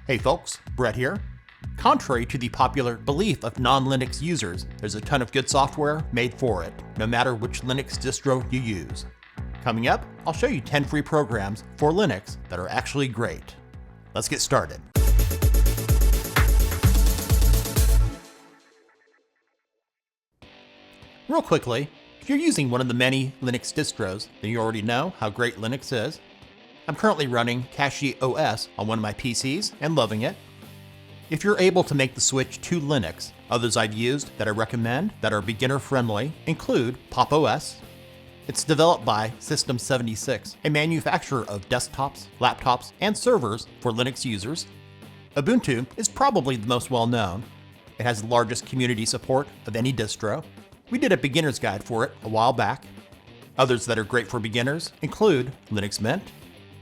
Hey folks, Brett here. Contrary to the popular belief of non-Linux users, there's a ton of good software made for it, no matter which Linux distro you use. Coming up, I'll show you 10 free programs for Linux that are actually great. Let's get started. Real quickly, if you're using one of the many Linux distros, then you already know how great Linux is. I'm currently running Cashy OS on one of my PCs and loving it. If you're able to make the switch to Linux, others I've used that I recommend that are beginner friendly include Pop! OS. It's developed by System76, a manufacturer of desktops, laptops, and servers for Linux users. Ubuntu is probably the most well known. It has the largest community support of any distro. We did a beginner's guide for it a while back. Others that are great for beginners include Linux Mint.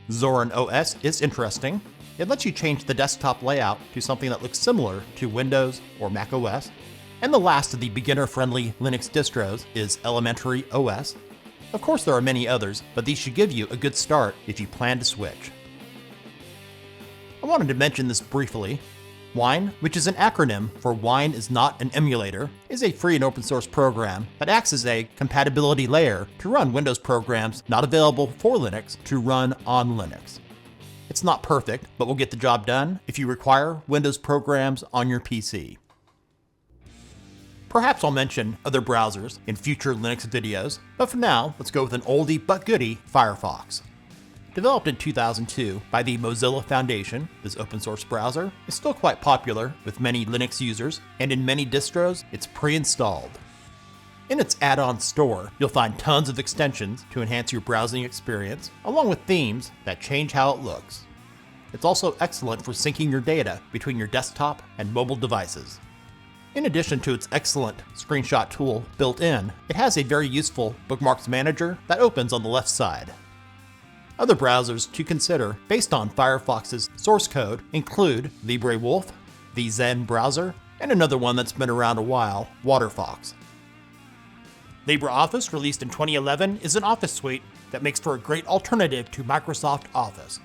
Zorin OS is interesting. It lets you change the desktop layout to something that looks similar to Windows or Mac OS. And the last of the beginner-friendly Linux distros is Elementary OS. Of course there are many others, but these should give you a good start if you plan to switch. I wanted to mention this briefly. Wine, which is an acronym for Wine is Not an Emulator, is a free and open source program that acts as a compatibility layer to run Windows programs not available for Linux to run on Linux. It's not perfect, but will get the job done if you require Windows programs on your PC. Perhaps I'll mention other browsers in future Linux videos, but for now, let's go with an oldie but goodie, Firefox. Developed in 2002 by the Mozilla Foundation, this open source browser is still quite popular with many Linux users, and in many distros, it's pre-installed. In its add-on store, you'll find tons of extensions to enhance your browsing experience, along with themes that change how it looks. It's also excellent for syncing your data between your desktop and mobile devices. In addition to its excellent screenshot tool built in, it has a very useful bookmarks manager that opens on the left side. Other browsers to consider based on Firefox's source code include LibreWolf, the Zen browser, and another one that's been around a while, WaterFox. LibreOffice, released in 2011, is an office suite that makes for a great alternative to Microsoft Office.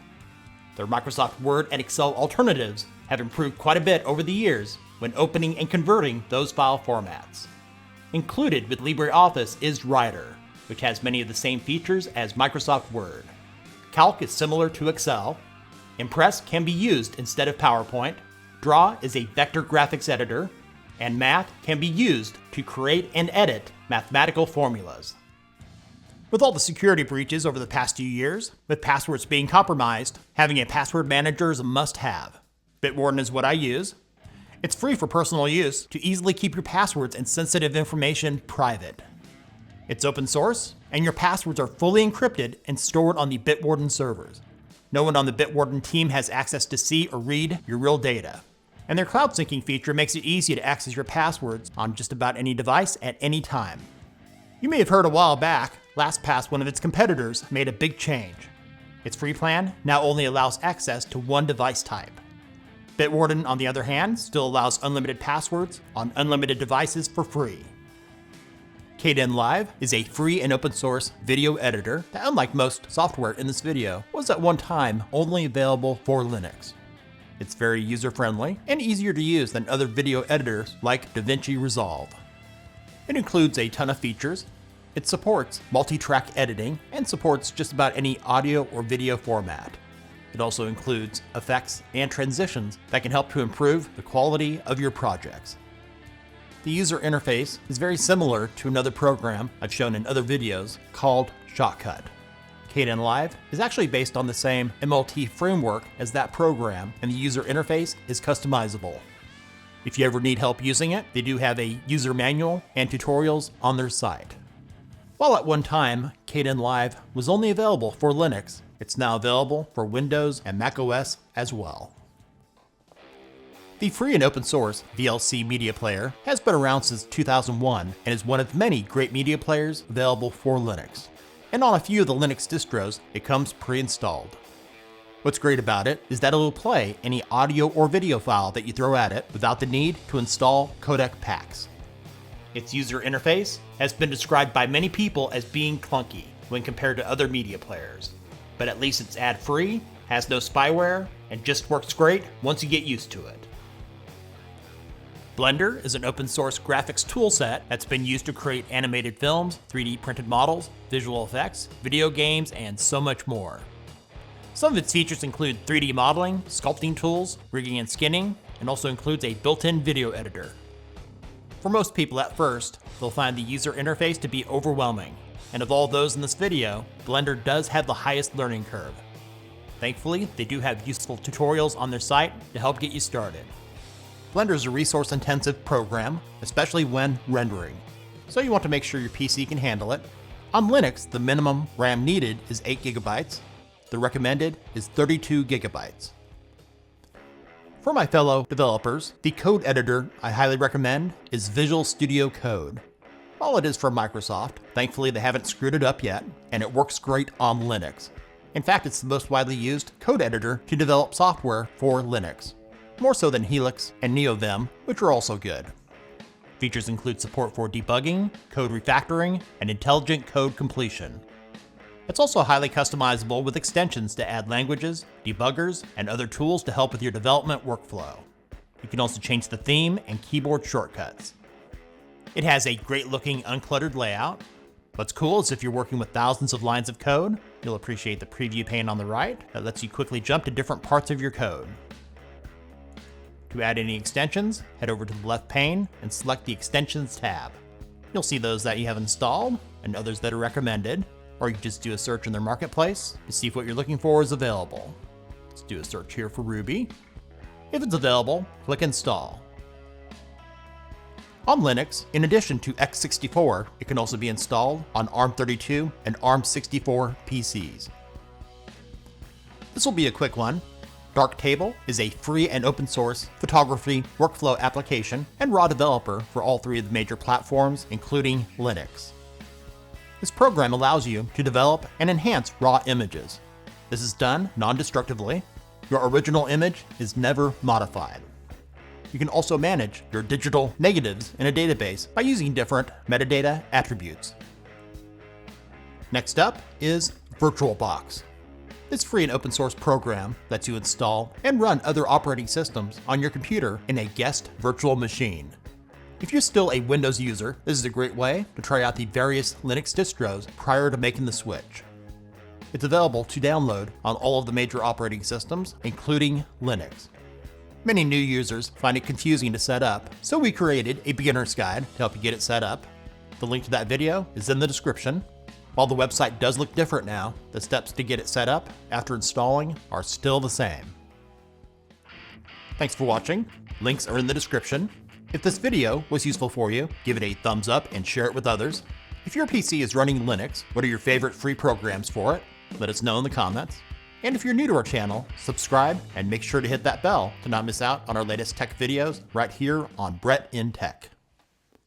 Their Microsoft Word and Excel alternatives have improved quite a bit over the years when opening and converting those file formats. Included with LibreOffice is Writer, which has many of the same features as Microsoft Word. Calc is similar to Excel. Impress can be used instead of PowerPoint. Draw is a vector graphics editor. And Math can be used to create and edit mathematical formulas. With all the security breaches over the past few years, with passwords being compromised, having a password manager is a must-have. Bitwarden is what I use. It's free for personal use to easily keep your passwords and sensitive information private. It's open source, and your passwords are fully encrypted and stored on the Bitwarden servers. No one on the Bitwarden team has access to see or read your real data. And their cloud syncing feature makes it easy to access your passwords on just about any device at any time. You may have heard a while back, LastPass, one of its competitors, made a big change. Its free plan now only allows access to one device type. Bitwarden, on the other hand, still allows unlimited passwords on unlimited devices for free. Kdenlive is a free and open source video editor that, unlike most software in this video, was at one time only available for Linux. It's very user-friendly and easier to use than other video editors like DaVinci Resolve. It includes a ton of features. It supports multi-track editing and supports just about any audio or video format. It also includes effects and transitions that can help to improve the quality of your projects. The user interface is very similar to another program I've shown in other videos called Shotcut. Kdenlive is actually based on the same MLT framework as that program, and the user interface is customizable. If you ever need help using it, they do have a user manual and tutorials on their site. While at one time Kdenlive was only available for Linux, it's now available for Windows and Mac OS as well. The free and open source VLC Media Player has been around since 2001 and is one of many great media players available for Linux. And on a few of the Linux distros, it comes pre-installed. What's great about it is that it will play any audio or video file that you throw at it without the need to install codec packs. Its user interface has been described by many people as being clunky when compared to other media players, but at least it's ad-free, has no spyware, and just works great once you get used to it. Blender is an open source graphics toolset that's been used to create animated films, 3D printed models, visual effects, video games, and so much more. Some of its features include 3D modeling, sculpting tools, rigging and skinning, and also includes a built-in video editor. For most people at first, they'll find the user interface to be overwhelming, and of all those in this video, Blender does have the highest learning curve. Thankfully, they do have useful tutorials on their site to help get you started. Blender is a resource-intensive program, especially when rendering, so you want to make sure your PC can handle it. On Linux, the minimum RAM needed is 8 GB. The recommended is 32 GB. For my fellow developers, the code editor I highly recommend is Visual Studio Code. While it is from Microsoft, thankfully they haven't screwed it up yet, and it works great on Linux. In fact, it's the most widely used code editor to develop software for Linux, more so than Helix and NeoVim, which are also good. Features include support for debugging, code refactoring, and intelligent code completion. It's also highly customizable with extensions to add languages, debuggers, and other tools to help with your development workflow. You can also change the theme and keyboard shortcuts. It has a great looking uncluttered layout. What's cool is if you're working with thousands of lines of code, you'll appreciate the preview pane on the right that lets you quickly jump to different parts of your code. To add any extensions, head over to the left pane and select the Extensions tab. You'll see those that you have installed and others that are recommended, or you can just do a search in their marketplace to see if what you're looking for is available. Let's do a search here for Ruby. If it's available, click Install. On Linux, in addition to x64, it can also be installed on ARM32 and ARM64 PCs. This will be a quick one. Darktable is a free and open source photography workflow application and raw developer for all three of the major platforms, including Linux. This program allows you to develop and enhance raw images. This is done non-destructively. Your original image is never modified. You can also manage your digital negatives in a database by using different metadata attributes. Next up is VirtualBox. This free and open source program lets you install and run other operating systems on your computer in a guest virtual machine. If you're still a Windows user, this is a great way to try out the various Linux distros prior to making the switch. It's available to download on all of the major operating systems, including Linux. Many new users find it confusing to set up, so we created a beginner's guide to help you get it set up. The link to that video is in the description. While the website does look different now, the steps to get it set up after installing are still the same. Thanks for watching. Links are in the description. If this video was useful for you, give it a thumbs up and share it with others. If your PC is running Linux, what are your favorite free programs for it? Let us know in the comments. And if you're new to our channel, subscribe and make sure to hit that bell to not miss out on our latest tech videos right here on Brett in Tech.